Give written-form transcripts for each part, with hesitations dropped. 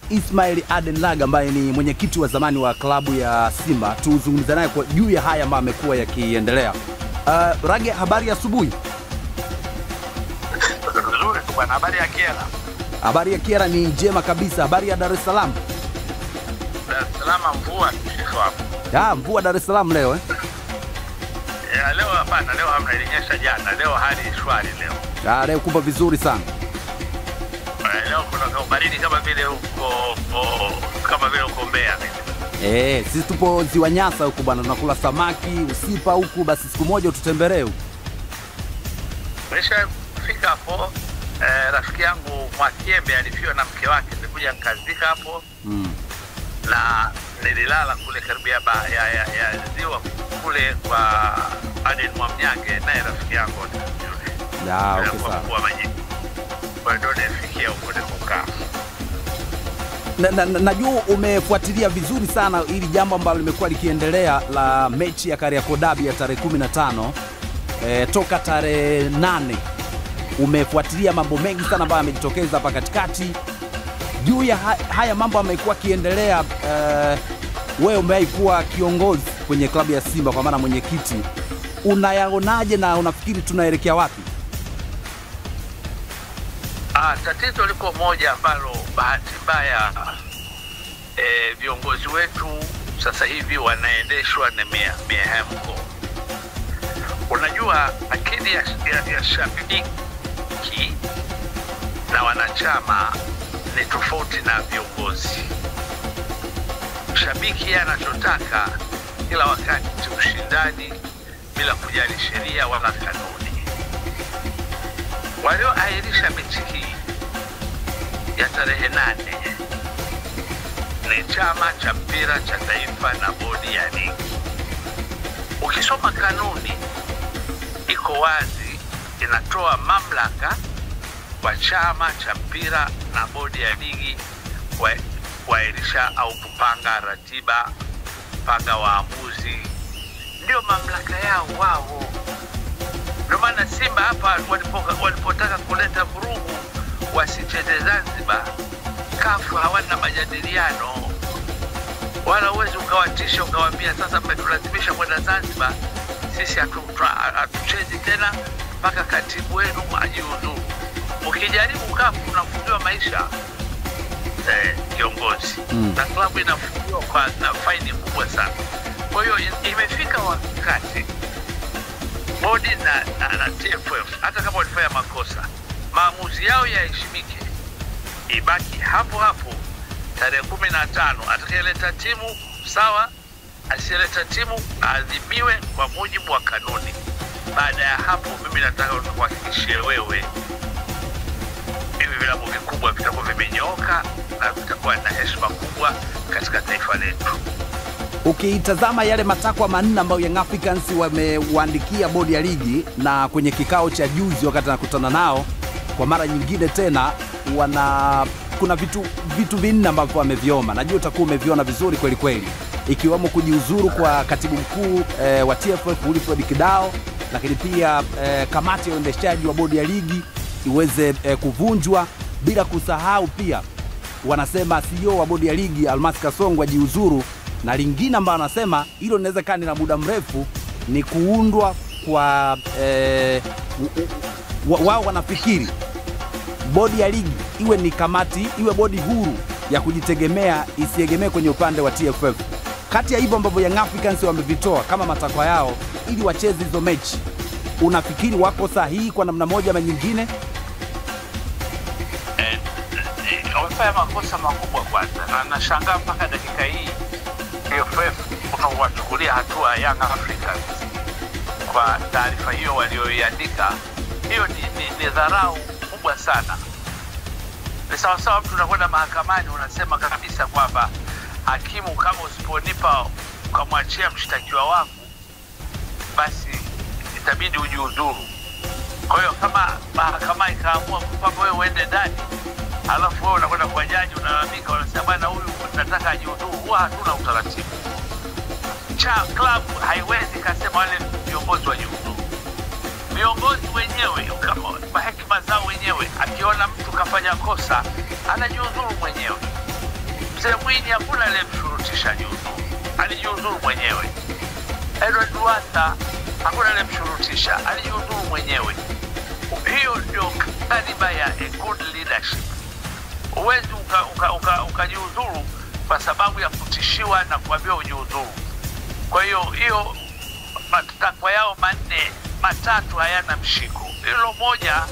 Ismail Aden Laga ambaye ni mwenyekiti wa zamani wa klabu ya Simba. Tuzungumza naye kwa juu ya haya ambayo amekuwa yakiendelea. Rage, habari ya asubuhi. Nzuri tu bwana, habari ya Kiera? Habari ya Kiera ni njema kabisa. Habari ya Dar es Salaam? Dar es Salaam mvua shekhi wangu. Mvua Dar es Salaam leo Leo hapana, leo hamna, ilinyesha jana. Leo hali shwari leo. Leo kupa vizuri sana. Leo kuna baridi kama vile uko Mbeya. Sisi tupo Ziwa Nyasa huku bwana, tunakula samaki, usipa huku, basi siku moja ututembelee huku. Nimeshafika hapo. Rafiki yangu Mwakiembe alifiwa na mke wake, nilikuja nikazika hapo. Na nililala kule karibu ya ziwa kule kwa Aden Mwamnyange, naye rafiki yangu okay sawa. Kwa ndio nifikia huko nikukaa. Najua umefuatilia vizuri sana ili jambo ambalo limekuwa likiendelea la mechi ya Kariakoo Derby ya tarehe 15 toka tarehe 8. Umefuatilia mambo mengi sana ambayo yamejitokeza hapa katikati. Juu ya haya mambo yamekuwa kiendelea, wewe umewahi kuwa kiongozi kwenye klabu ya Simba kwa maana mwenyekiti. Unayaonaje na unafikiri tunaelekea wapi? Tatizo liko moja ambalo bahati mbaya viongozi wetu sasa hivi wanaendeshwa na mihemko. Unajua akili ya shabiki na wanachama ni tofauti na viongozi. Shabiki anachotaka kila wakati ushindani bila kujali sheria wala kanuni. Walioahirisha mechi hii ya tarehe 8 ni chama cha mpira cha taifa na bodi ya ligi. Ukisoma kanuni iko wazi, inatoa mamlaka kwa chama cha mpira na bodi ya ligi kuahirisha au kupanga ratiba, kupanga waamuzi. Ndio mamlaka yao wao. Ndio maana Simba hapa walipotaka kuleta vurugu wasicheze Zanzibar, kafu hawana majadiliano. Wala uwezi ukawatisha ukawaambia sasa mmetulazimisha kwenda Zanzibar, sisi hatuchezi tena mpaka katibu wenu ajiuzuru. Ukijaribu kafu unafungiwa maisha kiongozi. Na klabu inafungiwa kwa na faini kubwa sana. Kwa hiyo imefika wakati bodi na TFF hata kama walifanya makosa, maamuzi yao yaheshimike. Ibaki hapo hapo tarehe 15, atakayeleta timu sawa, asiyeleta timu adhibiwe kwa mujibu wa kanuni. Baada ya hapo mimi nataka kuhakikishia wewe hivi vilabu vikubwa vitakuwa vimenyooka na vitakuwa na heshima kubwa katika taifa letu. Ukiitazama yale matakwa manne ambayo Young Africans wamewaandikia bodi ya ligi, na kwenye kikao cha juzi wakati nakutana nao kwa mara nyingine tena, kuna vitu vinne ambavyo wamevioma. Najua utakuwa umeviona vizuri kweli kweli, ikiwemo kujiuzuru kwa katibu mkuu wa TFF Wilfred Kidao, lakini pia kamati ya uendeshaji wa bodi ya ligi iweze kuvunjwa, bila kusahau pia wanasema CEO wa bodi ya ligi Almas Kasongo ajiuzuru, na lingine ambalo wanasema hilo linaweza kani na muda mrefu ni kuundwa kwa wao wanafikiri bodi ya ligi iwe ni kamati, iwe bodi huru ya kujitegemea, isiegemee kwenye upande wa TFF. Kati ya hivyo ambavyo Young Africans wamevitoa kama matakwa yao ili wacheze hizo mechi, unafikiri wako sahihi kwa namna moja ama nyingine? Wamefanya makosa makubwa kwanza, na nashangaa mpaka dakika hii TFF kutowachukulia hatua Young Africans kwa taarifa hiyo walioiandika. Hiyo ni dharau kubwa sana. Ni sawa mtu unakwenda mahakamani unasema kabisa kwamba hakimu, kama usiponipa ukamwachia mshtakiwa wangu, basi itabidi ujiuzuru. Kwa hiyo kama mahakama ikaamua kwamba wewe uende ndani, alafu wewe unakwenda kwa jaji unalalamika, unasema bwana huyu nataka ajiuzuru, huwa hatuna utaratibu. Club haiwezi kasema wale viongozi wajiuzuru. Viongozi wenyewe kama kwa hekima zao wenyewe, akiona mtu kafanya kosa anajiuzuru mwenyewe. Mzee Mwinyi hakuna aliyemshurutisha jiuzuru, alijiuzuru mwenyewe. Edward Lowassa hakuna aliyemshurutisha, alijiuzuru mwenyewe. Hiyo ndio katiba ya a good leadership. Huwezi ukajiuzuru kwa sababu ya kutishiwa na kuambiwa ujiuzuru. Kwa hiyo matakwa yao matatu hayana mshiko. Hilo moja,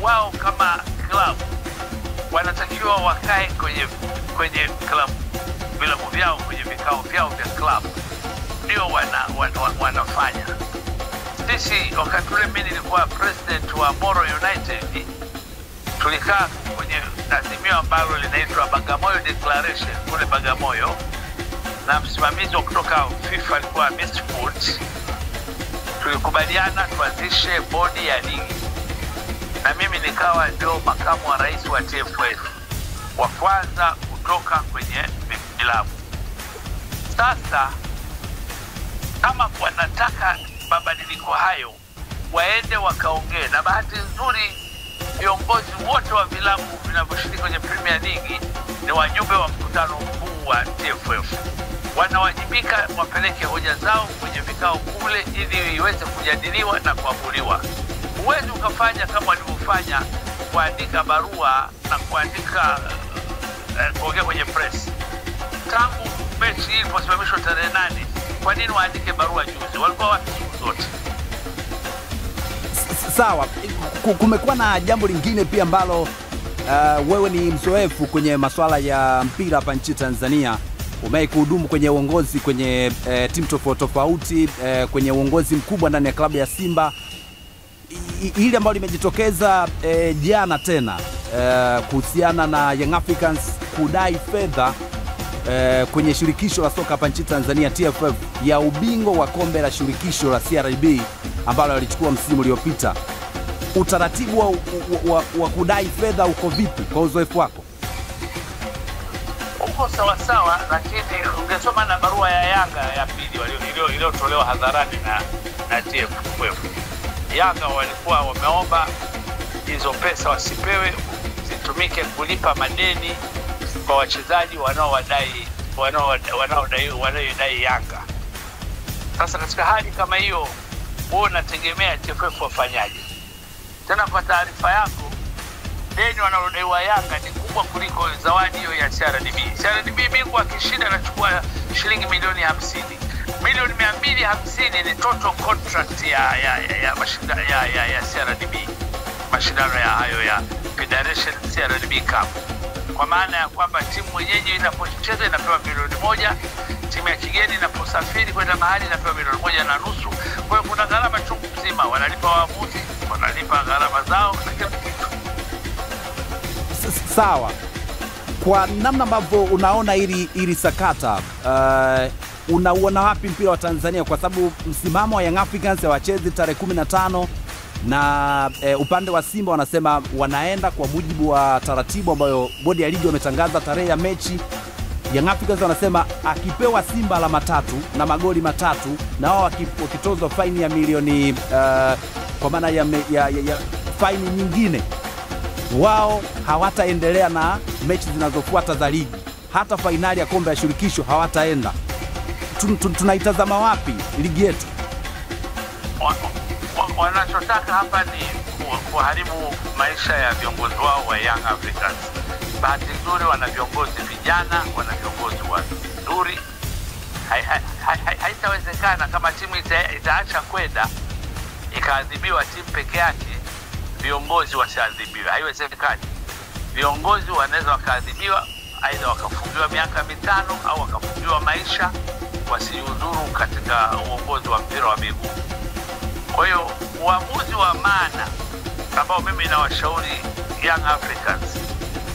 wao kama club wanatakiwa wakae kwenye club vilabu vyao, kwenye vikao vyao vya club, ndio wanafanya. Sisi wakati ule mimi nilikuwa president wa Moro United, tulikaa kwenye azimio ambalo linaitwa Bagamoyo Declaration kule Bagamoyo, na msimamizi kutoka FIFA alikuwa Mr. Foot. Tulikubaliana tuanzishe bodi ya ligi, na mimi nikawa ndio makamu wa rais wa TFF wa kwanza kutoka kwenye vilabu. Sasa kama wanataka mabadiliko hayo, waende wakaongee, na bahati nzuri viongozi wote wa vilabu vinavyoshiriki kwenye Premier League ni wajumbe wa mkutano mkuu wa TFF. Wanawajibika wapeleke hoja zao kwenye vikao kule ili iweze kujadiliwa na kuamuliwa. Huwezi ukafanya kama walivyofanya, kuandika barua na kuandika kuongea kwenye press. Tangu mechi iliposimamishwa tarehe 8, kwa nini waandike barua juzi? Walikuwa wapi siku zote? Sawa, kumekuwa na jambo lingine pia ambalo wewe ni mzoefu kwenye masuala ya mpira hapa nchini Tanzania. Umewahi kuhudumu kwenye uongozi kwenye timu tofauti, kwenye uongozi mkubwa ndani ya klabu ya Simba. Hili ambalo limejitokeza jana tena kuhusiana na Young Africans kudai fedha kwenye shirikisho la soka hapa nchini Tanzania TFF ya ubingwa wa kombe la shirikisho la CRDB ambalo alichukua msimu uliopita. Utaratibu wa kudai fedha uko vipi kwa uzoefu wako? Uko sawa, lakini ungesoma na barua ya Yanga ya pili iliyotolewa hadharani na TFF. Yanga walikuwa wameomba hizo pesa wasipewe, zitumike kulipa madeni kwa wachezaji wanaodai Yanga. Sasa katika hali kama hiyo, wewe unategemea TFF wafanyaje? Tena kwa taarifa yako, deni wanalodaiwa Yanga ni kubwa kuliko zawadi hiyo ya CRDB. CRDB bingwa akishinda anachukua shilingi milioni 50. Milioni 250 ni total contract ya mashindano ya CRDB. Mashindano ya hayo ya Federation CRDB Cup. Kwa maana ya kwamba timu mwenyeji inapocheza inapewa milioni 1, timu ya kigeni inaposafiri kwenda mahali inapewa milioni 1.5. Kwa hiyo kuna gharama chungu mzima, wanalipa waamuzi, wanalipa gharama zao na kila kitu. Sawa. Kwa namna ambavyo unaona ili sakata, unauona wapi mpira wa Tanzania? Kwa sababu msimamo wa Young Africans wacheze tarehe 15 na upande wa Simba wanasema wanaenda kwa mujibu wa taratibu ambayo bodi ya ligi wametangaza tarehe ya mechi. Young Africans wanasema akipewa Simba alama 3 na magoli 3 na wao wakitozwa faini ya milioni kwa maana ya faini nyingine, wao hawataendelea na mechi zinazofuata za ligi, hata fainali ya kombe la shirikisho hawataenda. Tunaitazama wapi ligi yetu? Wanachotaka hapa ni kuharibu maisha ya viongozi wao wa Young Africans. Bahati nzuri wana viongozi vijana, wana viongozi wazuri. Haitawezekana kama timu itaacha kwenda ikaadhibiwa timu peke yake, viongozi wasiadhibiwe. Haiwezekani. Viongozi wanaweza wakaadhibiwa, aidha wakafungiwa miaka 5 au wakafungiwa maisha, wasihudhuru katika uongozi wa mpira wa miguu. Kwa hiyo uamuzi wa maana ambao mimi nawashauri Young Africans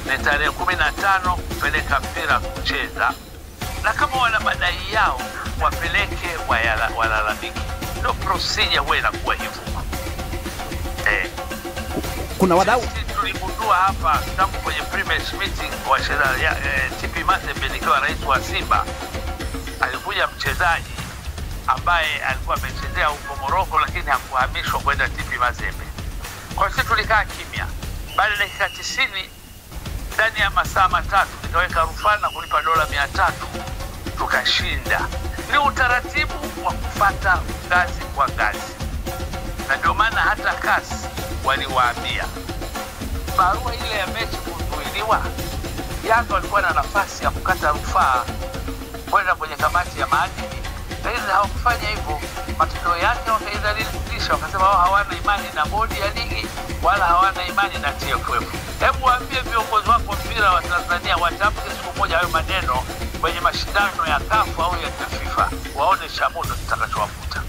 ni tarehe 15 kupeleka mpira kucheza, na kama wana madai yao wapeleke walalamiki. Ndio procedure huwa inakuwa hivyo. Kuna wadau tuligundua hapa tangu kwenye pre-match meeting wa TP Mazembe, nikiwa rais wa Simba, alikuja mchezaji ambaye alikuwa amechezea huko Morocco lakini hakuhamishwa kwenda TP Mazembe. Kwa sisi tulikaa kimya. Baada ya dakika 90 ndani ya masaa matatu nikaweka rufaa na kulipa dola 300, tukashinda. Ni utaratibu wa kufuata ngazi kwa ngazi, na ndio maana hata CAS waliwaambia barua ile ya mechi kuzuiliwa, Yanga walikuwa na nafasi ya kukata rufaa kwenda kwenye kamati ya maadili, lakini hawakufanya hivyo. Matokeo yake wakaidhalilisha, wakasema wao hawana imani na bodi ya ligi wala hawana imani na TFF. Hebu waambie viongozi wako mpira wa Tanzania watamke siku moja hayo maneno kwenye mashindano ya CAF au ya FIFA, waone cha moto kitakachowakuta.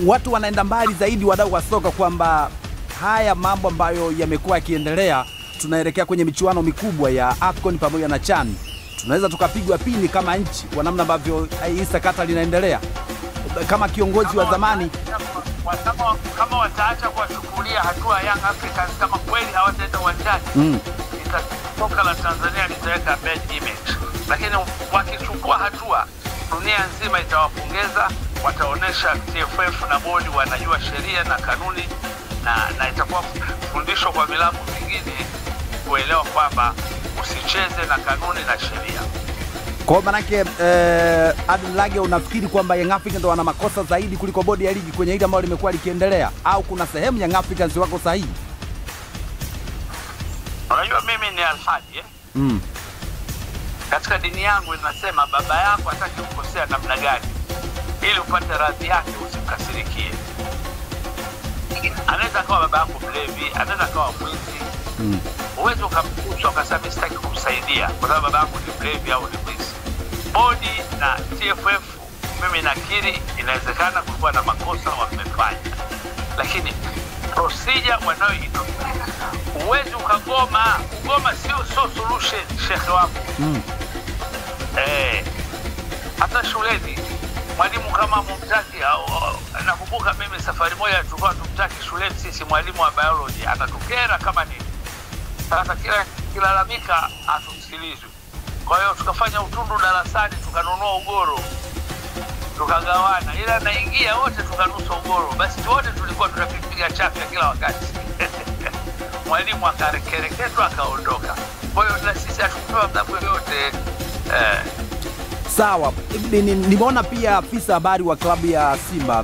Watu wanaenda mbali zaidi, wadau wa soka, kwamba haya mambo ambayo yamekuwa yakiendelea, tunaelekea kwenye michuano mikubwa ya AFCON pamoja na CHAN, tunaweza tukapigwa pini kama nchi kwa namna ambavyo hii sakata linaendelea. Kama kiongozi wa zamani, kama wataacha kuwachukulia hatua Young Africans, kama kweli hawataenda uwanjani, soka la Tanzania litaweka bad image. Lakini wakichukua hatua, dunia nzima itawapongeza, wataonesha TFF na bodi wanajua sheria na kanuni, na itakuwa fundisho kwa vilabu vingine kuelewa kwamba usicheze na kanuni na sheria. Kwa manake Adil Lage, unafikiri kwamba Young Africans ndo wana makosa zaidi kuliko bodi ya ligi kwenye hili ambalo limekuwa likiendelea, au kuna sehemu Young Africans wako sahihi? Unajua mimi ni Alhaji katika dini yangu inasema baba yako hataki kukosea namna gani ili upate radhi yake, usimkasirikie. Anaweza kawa baba yako mlevi, anaweza kawa mwizi. Uwezo ukamkuta ukasema mimi sitaki kumsaidia kwa sababu baba yako ni mlevi au ni mwizi. Bodi na TFF, mimi nakiri inawezekana kulikuwa na makosa wamefanya, lakini procedure wanayoitumia, uwezo ukagoma. Kugoma sio solution, shekhe wangu. Hata shuleni mwalimu kama mumtaki, nakumbuka mimi safari moja tulikuwa tumtaki shuleni sisi mwalimu wa biology, anatukera kama nini. Sasa kila kilalamika atusikilizwe. Kwa hiyo tukafanya utundu darasani, tukanunua ugoro, tukagawana, ila anaingia wote tukanusa ugoro, basi wote tulikuwa tunapiga chafya kila wakati. Mwalimu akarekereketwa akaondoka. Kwa hiyo na sisi hatukupewa adhabu yoyote. Sawa. Nimeona pia afisa habari wa klabu ya Simba,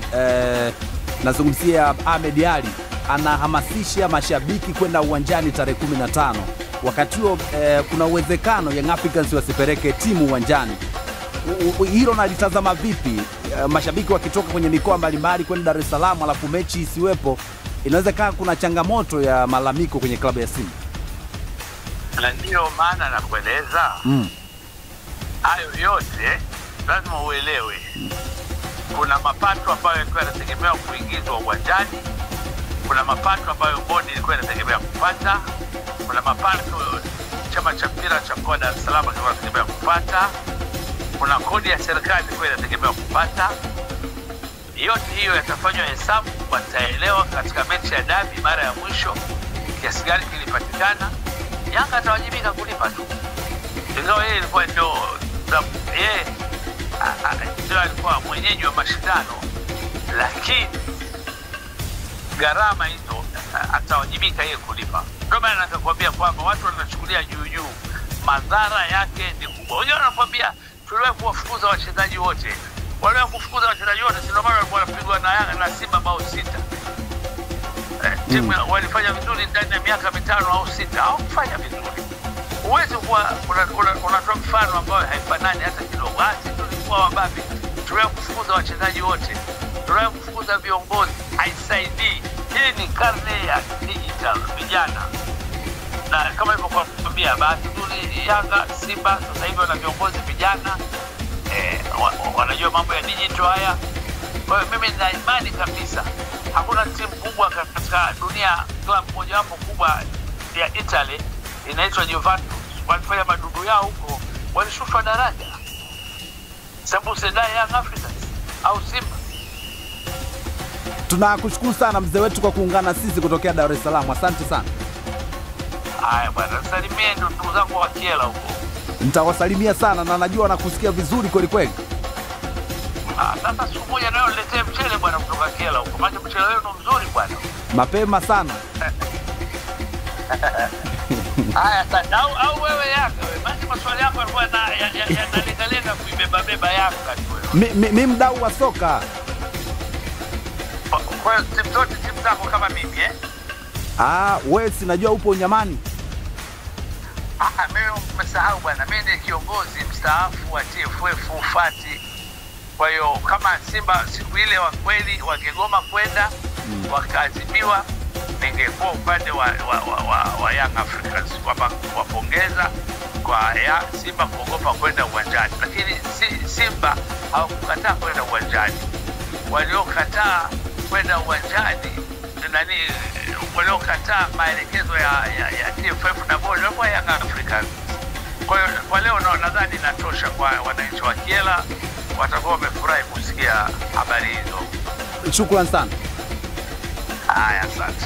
nazungumzia Ahmed Ali, anahamasisha mashabiki kwenda uwanjani tarehe 15. Wakati huo kuna uwezekano Young Africans wasipeleke timu uwanjani. Hilo nalitazama vipi? Mashabiki wakitoka kwenye mikoa mbalimbali kwenda Dar es Salaam alafu mechi isiwepo, inawezekana kuna changamoto ya malalamiko kwenye klabu ya Simba. Na ndio maana nakueleza hayo yote lazima uelewe. Kuna mapato ambayo yalikuwa yanategemewa kuingizwa uwanjani, kuna mapato ambayo bodi ilikuwa inategemea kupata, kuna mapato chama cha mpira cha mkoa wa Dar es Salaam kilikuwa kinategemea kupata, kuna kodi ya serikali ilikuwa inategemea kupata. Yote hiyo yatafanywa hesabu, wataelewa katika mechi ya dabi mara ya mwisho kiasi gani kilipatikana. Yanga atawajibika kulipa tu. Ingawa yeye ilikuwa ndio alikuwa mwenyeji wa mashindano, lakini gharama hizo atawajibika yeye kulipa. Ndio maana nakakwambia kwamba watu wanachukulia juu juu, madhara yake ni kubwa. Wengine wanakwambia tuliwahi kuwafukuza wachezaji wote. Waliwahi kufukuza wachezaji wote, si ndio maana walikuwa wanapigwa na Simba bao 6. Timu walifanya vizuri ndani ya miaka 5 au 6, au kufanya vizuri. Uwezo kuwa unatoa mfano ambao haifanani hata kidogo. Tulikuwa wababe, tuliwahi kufukuza wachezaji wote, tuliwahi kufukuza viongozi, haisaidii. Hii ni karne ya digital, vijana. Na kama hivyo kwa kuambia, bahati nzuri Yanga, Simba sasa hivi wana viongozi vijana, wanajua mambo ya digital haya. Kwa hiyo mimi nina imani kabisa hakuna timu kubwa katika dunia. Klabu moja hapo kubwa ya Italy inaitwa Juventus, walifanya madudu yao huko, walishushwa daraja. Sababu sedai Young Africans au Simba. Tunakushukuru sana mzee wetu kwa kuungana sisi kutokea Dar es Salaam. Asante sana. Haya bwana, salimie ndugu zangu wa Kiela huko. Nitawasalimia sana na najua wanakusikia vizuri kweli kweli. Sasa siku moja nayo niletee mchele bwana kutoka Kiela huko. Maana mchele wenu mzuri bwana. Mapema sana. Haya sasa, au wewe Yanga wewe, basi maswali yako yalikuwa yanalenga kuibeba Yanga tu wewe. Mimi mdau wa soka. Kwa hiyo timu zote timu zako kama mimi Wewe sinajua upo Unyamani. Mimi umesahau bwana, mimi ni kiongozi mstaafu wa TFF Ufati. Kwa hiyo kama Simba siku ile wa kweli wangegoma kwenda wakaadhibiwa, ningekuwa upande wa Young Africans kwamba kuwapongeza kwa Simba kuogopa kwenda uwanjani, lakini Simba hawakukataa kwenda uwanjani. Waliokataa kwenda uwanjani waliokataa maelekezo ya TFF na bodi wa Young Africans. Kwa hiyo kwa leo nadhani inatosha kwa wananchi wa Kyela, watakuwa wamefurahi kusikia habari hizo. Shukrani sana. Haya, asante.